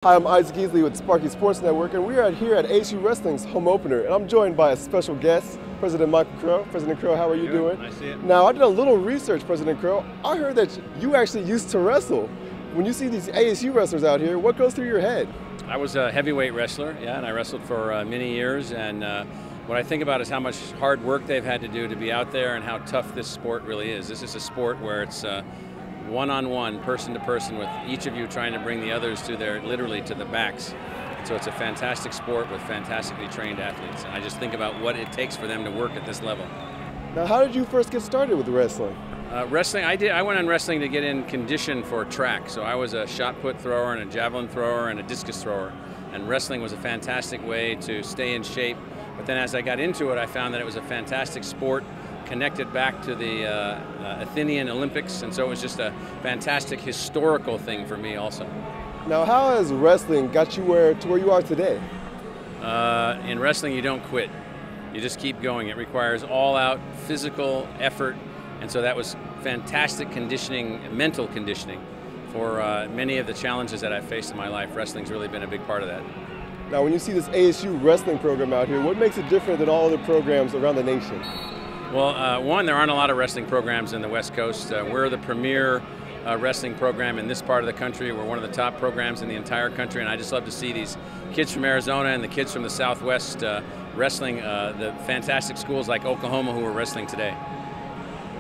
Hi, I'm Isaac Easley with Sparky Sports Network, and we are here at ASU Wrestling's home opener, and I'm joined by a special guest, President Michael Crow. President Crow, how are you doing? Nice to see you. Now, I did a little research, President Crow. I heard that you actually used to wrestle. When you see these ASU wrestlers out here, what goes through your head? I was a heavyweight wrestler, and I wrestled for many years, and what I think about is how much hard work they've had to do to be out there and how tough this sport really is. This is a sport where it's one-on-one, person-to-person, with each of you trying to bring the others to literally to the backs. So it's a fantastic sport with fantastically trained athletes. And I just think about what it takes for them to work at this level. Now, how did you first get started with wrestling? Wrestling, I went on wrestling to get in condition for track. So I was a shot put thrower and a javelin thrower and a discus thrower. And wrestling was a fantastic way to stay in shape. But then as I got into it, I found that it was a fantastic sport, connected back to the Athenian Olympics, and so it was just a fantastic historical thing for me also. Now, how has wrestling got you to where you are today? In wrestling, you don't quit. You just keep going. It requires all-out physical effort, and so that was fantastic conditioning, mental conditioning, for many of the challenges that I've faced in my life. Wrestling's really been a big part of that. Now, when you see this ASU wrestling program out here, what makes it different than all other programs around the nation? Well, one, there aren't a lot of wrestling programs in the West Coast. We're the premier wrestling program in this part of the country. We're one of the top programs in the entire country, and I just love to see these kids from Arizona and the kids from the Southwest wrestling the fantastic schools like Oklahoma who are wrestling today.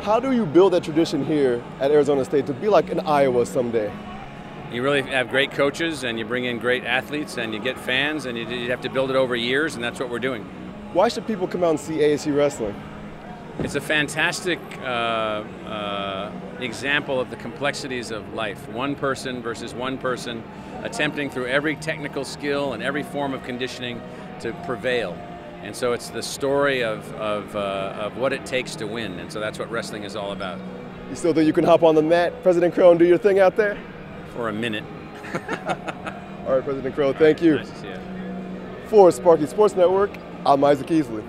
How do you build that tradition here at Arizona State to be like in Iowa someday? You really have great coaches, and you bring in great athletes, and you get fans, and you have to build it over years, and that's what we're doing. Why should people come out and see ASU wrestling? It's a fantastic example of the complexities of life. One person versus one person, attempting through every technical skill and every form of conditioning to prevail. And so it's the story of what it takes to win, and so that's what wrestling is all about. You still think you can hop on the mat, President Crow, and do your thing out there? For a minute. All right, President Crow, thank you. Nice to see you. For Sparky Sports Network, I'm Isaac Easley.